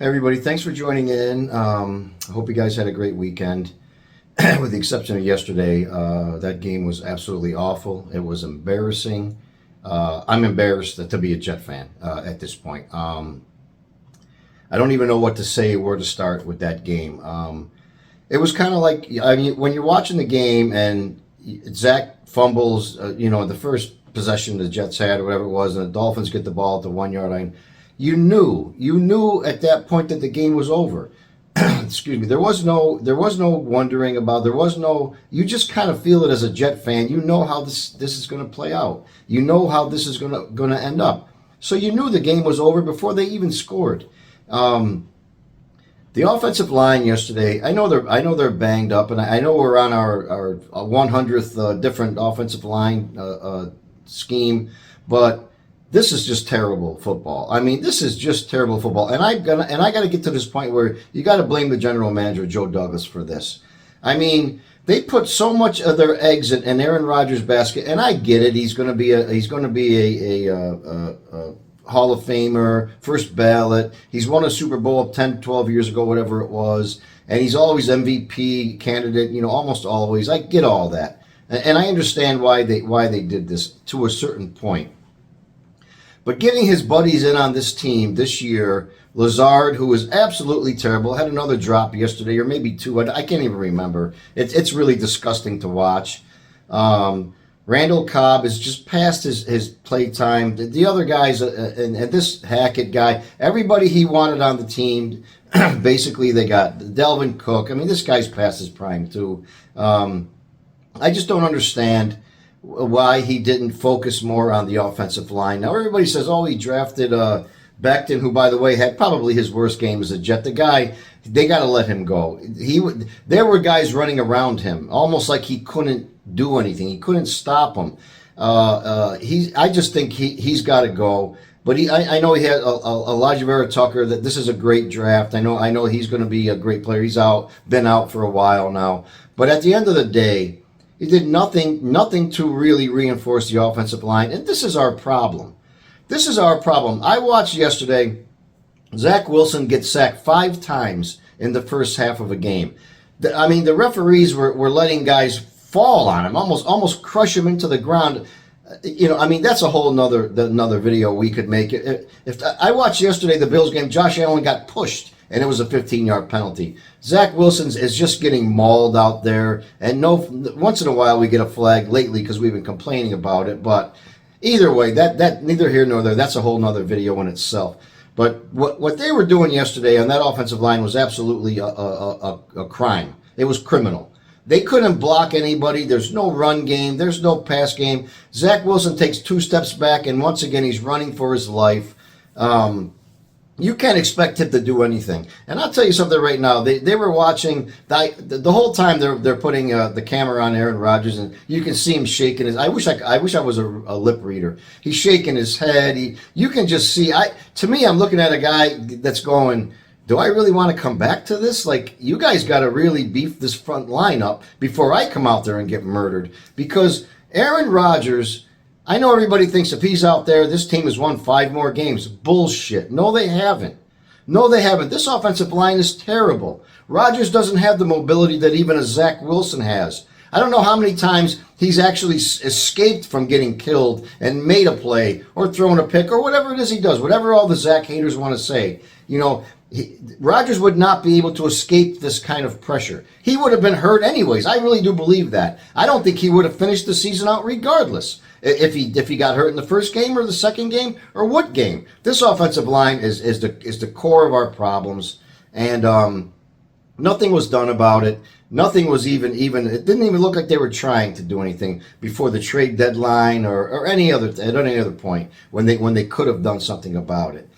Hey everybody, thanks for joining in. I hope you guys had a great weekend. With the exception of yesterday, that game was absolutely awful. It was embarrassing. I'm embarrassed to be a Jet fan at this point. I don't even know what to say, where to start with that game. It was kind of like, I mean, when you're watching the game and Zach fumbles, the first possession the Jets had or whatever it was, and the Dolphins get the ball at the 1 yard line. You knew at that point that the game was over. Excuse me. There was no wondering about. You just kind of feel it as a Jet fan. You know how this is going to play out. You know how this is going to end up. So you knew the game was over before they even scored. The offensive line yesterday. I know they're banged up, and I know we're on our 100th different offensive line scheme, but this is just terrible football. I mean, this is just terrible football. And I got to get to this point where you got to blame the general manager, Joe Douglas, for this. I mean, they put so much of their eggs in Aaron Rodgers' basket, and I get it. He's going to be a Hall of Famer, first ballot. He's won a Super Bowl 10, 12 years ago, whatever it was, and he's always MVP candidate. Almost always. I get all that, and I understand why they did this to a certain point. But getting his buddies in on this team this year, Lazard, who was absolutely terrible, had another drop yesterday, or maybe two. I can't even remember. It's really disgusting to watch. Randall Cobb is just past his play time. The other guys, and this Hackett guy, everybody he wanted on the team, basically they got. Delvin Cook. I mean, this guy's past his prime too. I just don't understand why he didn't focus more on the offensive line. Now everybody says, oh, he drafted Becton, who, by the way, had probably his worst game as a Jet. The guy, they got to let him go. There were guys running around him, almost like he couldn't do anything. He couldn't stop them. I just think he's got to go. But I know he had Elijah Vera Tucker. That this is a great draft. I know he's going to be a great player. He's been out for a while now. But at the end of the day, he did nothing to really reinforce the offensive line, and this is our problem. This is our problem. I watched yesterday Zach Wilson get sacked 5 times in the first half of a game. The referees were letting guys fall on him, almost crush him into the ground. That's a whole another video we could make. If I watched yesterday the Bills game, Josh Allen got pushed, and it was a 15-yard penalty. Zach Wilson is just getting mauled out there, and once in a while we get a flag lately because we've been complaining about it. But either way, that neither here nor there. That's a whole nother video in itself. But what they were doing yesterday on that offensive line was absolutely a crime. It was criminal. They couldn't block anybody. There's no run game. There's no pass game. Zach Wilson takes 2 steps back, and once again he's running for his life. You can't expect him to do anything. And I'll tell you something right now. They were watching the whole time. They're putting the camera on Aaron Rodgers, and you can see him shaking his. I wish I was a lip reader. He's shaking his head. You can just see. To me, I'm looking at a guy that's going, do I really want to come back to this? Like, you guys got to really beef this front line up before I come out there and get murdered. Because Aaron Rodgers, I know everybody thinks if he's out there, this team has won 5 more games. Bullshit. No, they haven't. This offensive line is terrible. Rodgers doesn't have the mobility that even a Zach Wilson has. I don't know how many times he's actually escaped from getting killed and made a play or thrown a pick or whatever it is he does, whatever all the Zach haters want to say. Rodgers would not be able to escape this kind of pressure. He would have been hurt anyways. I really do believe that. I don't think he would have finished the season out regardless. If he got hurt in the first game or the second game or what game. This offensive line is the core of our problems, and nothing was done about it. Nothing was even. It didn't even look like they were trying to do anything before the trade deadline or at any other point when they could have done something about it.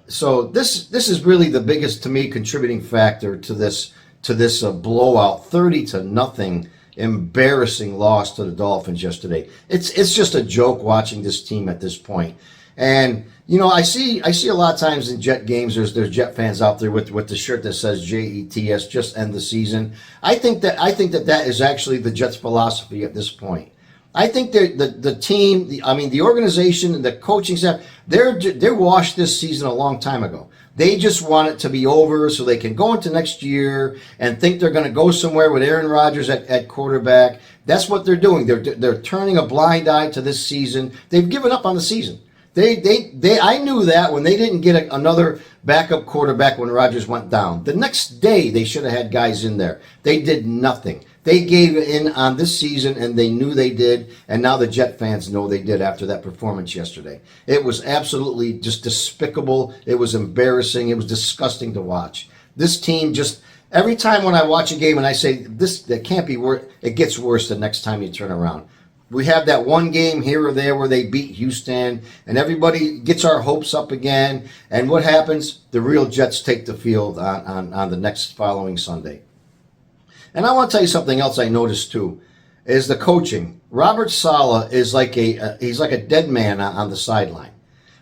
So this is really the biggest, to me, contributing factor to this blowout, 30-0. Embarrassing loss to the Dolphins yesterday. It's just a joke watching this team at this point. And I see a lot of times in Jet games there's Jet fans out there with the shirt that says JETS, just end the season. I think that is actually the Jets' philosophy at this point. I think the team, the organization and the coaching staff, they're washed this season a long time ago. They just want it to be over so they can go into next year and think they're going to go somewhere with Aaron Rodgers at quarterback. That's what they're doing. They're turning a blind eye to this season. They've given up on the season. I knew that when they didn't get another backup quarterback when Rodgers went down. The next day, they should have had guys in there. They did nothing. They gave in on this season, and they knew they did, and now the Jet fans know they did after that performance yesterday. It was absolutely just despicable. It was embarrassing. It was disgusting to watch. This team just, every time when I watch a game and I say, that can't be worse, it gets worse the next time you turn around. We have that one game here or there where they beat Houston, and everybody gets our hopes up again. And what happens? The real Jets take the field on the next following Sunday. And I want to tell you something else I noticed too, is the coaching. Robert Saleh is like he's like a dead man on the sideline.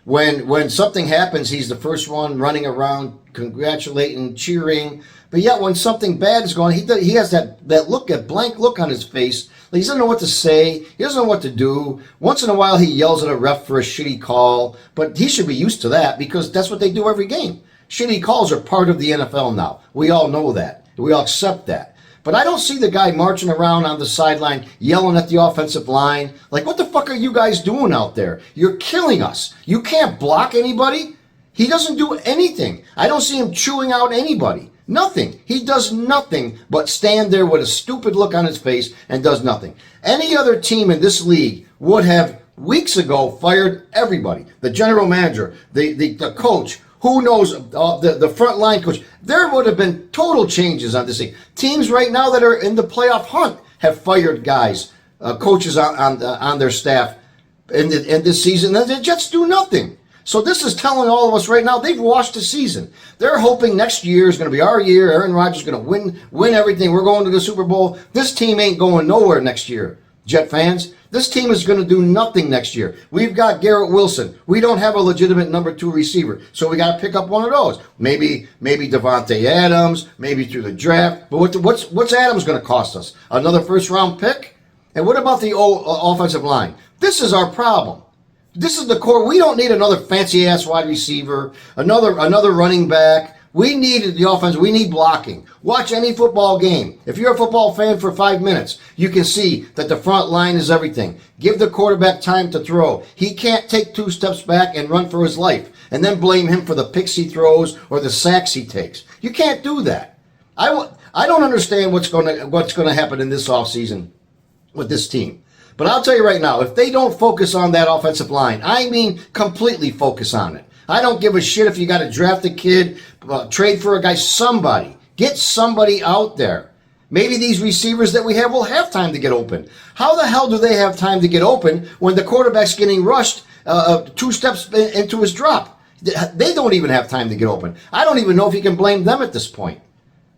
When something happens, he's the first one running around, congratulating, cheering. But yet when something bad is going on, he has that look, that blank look on his face. He doesn't know what to say. He doesn't know what to do. Once in a while, he yells at a ref for a shitty call. But he should be used to that because that's what they do every game. Shitty calls are part of the NFL now. We all know that. We all accept that. But I don't see the guy marching around on the sideline yelling at the offensive line. Like, what the fuck are you guys doing out there? You're killing us. You can't block anybody. He doesn't do anything. I don't see him chewing out anybody. Nothing. He does nothing but stand there with a stupid look on his face and does nothing. Any other team in this league would have weeks ago fired everybody. The general manager, the coach, who knows, the front line coach. There would have been total changes on this thing. Teams right now that are in the playoff hunt have fired guys, coaches on their staff in this season. The Jets do nothing. So this is telling all of us right now they've washed the season. They're hoping next year is going to be our year. Aaron Rodgers is going to win everything. We're going to the Super Bowl. This team ain't going nowhere next year, Jet fans. This team is going to do nothing next year. We've got Garrett Wilson. We don't have a legitimate number 2 receiver, so we got to pick up one of those. Maybe Devontae Adams, maybe through the draft. But what's Adams going to cost us? Another first-round pick? And what about the offensive line? This is our problem. This is the core. We don't need another fancy-ass wide receiver, another running back. We need the offense. We need blocking. Watch any football game. If you're a football fan for 5 minutes, you can see that the front line is everything. Give the quarterback time to throw. He can't take 2 steps back and run for his life and then blame him for the picks he throws or the sacks he takes. You can't do that. I don't understand what's going to happen in this offseason with this team. But I'll tell you right now, if they don't focus on that offensive line, I mean completely focus on it. I don't give a shit if you got to draft a kid, trade for a guy, somebody. Get somebody out there. Maybe these receivers that we have will have time to get open. How the hell do they have time to get open when the quarterback's getting rushed 2 steps into his drop? They don't even have time to get open. I don't even know if you can blame them at this point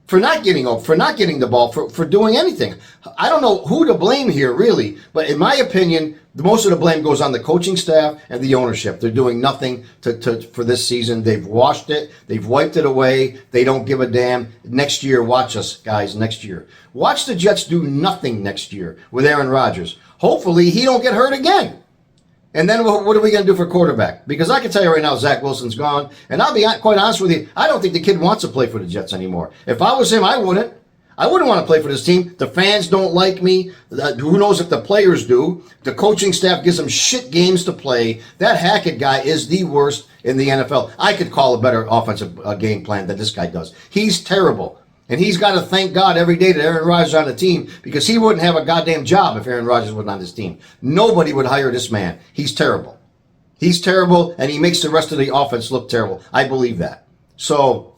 for not getting open, for not getting the ball, for doing anything. I don't know who to blame here, really, but in my opinion, the most of the blame goes on the coaching staff and the ownership. They're doing nothing for this season. They've washed it. They've wiped it away. They don't give a damn. Next year, watch us, guys, next year. Watch the Jets do nothing next year with Aaron Rodgers. Hopefully, he don't get hurt again. And then what are we going to do for quarterback? Because I can tell you right now, Zach Wilson's gone. And I'll be quite honest with you, I don't think the kid wants to play for the Jets anymore. If I was him, I wouldn't. I wouldn't want to play for this team. The fans don't like me. Who knows if the players do. The coaching staff gives them shit games to play. That Hackett guy is the worst in the NFL. I could call a better offensive game plan than this guy does. He's terrible. And he's got to thank God every day that Aaron Rodgers is on the team because he wouldn't have a goddamn job if Aaron Rodgers wasn't on this team. Nobody would hire this man. He's terrible. He's terrible, and he makes the rest of the offense look terrible. I believe that. So,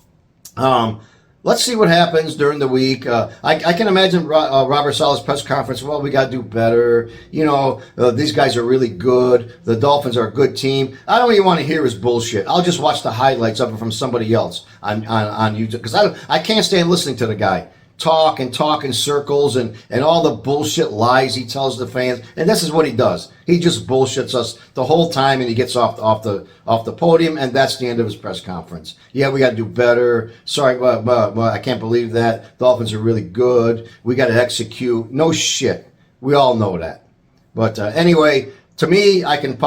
let's see what happens during the week. I can imagine Robert Saleh's press conference. Well, we got to do better. You know, these guys are really good. The Dolphins are a good team. I don't even want to hear his bullshit. I'll just watch the highlights of it from somebody else on YouTube because I can't stand listening to the guy talk in circles and all the bullshit lies he tells the fans. And this is what he does. He just bullshits us the whole time, and he gets off the podium, and that's the end of his press conference. Yeah, we got to do better. Sorry, but I can't believe that. Dolphins are really good. We got to execute. No shit. We all know that. But anyway, To me, I can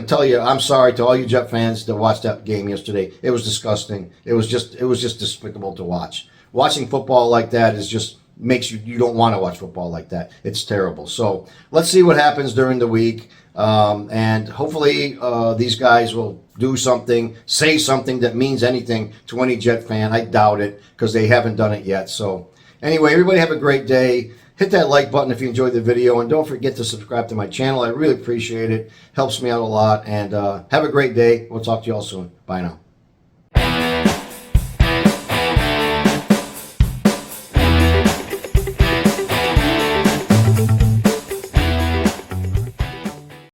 tell you, I'm sorry to all you Jet fans that watched that game yesterday. It was disgusting. It was just despicable to watch. Watching football like that is just makes you don't want to watch football like that. It's terrible. So let's see what happens during the week, and hopefully these guys will do something, say something that means anything to any Jet fan. I doubt it because they haven't done it yet. So anyway, everybody have a great day. Hit that like button if you enjoyed the video, and don't forget to subscribe to my channel. I really appreciate it. Helps me out a lot. And have a great day. We'll talk to you all soon. Bye now.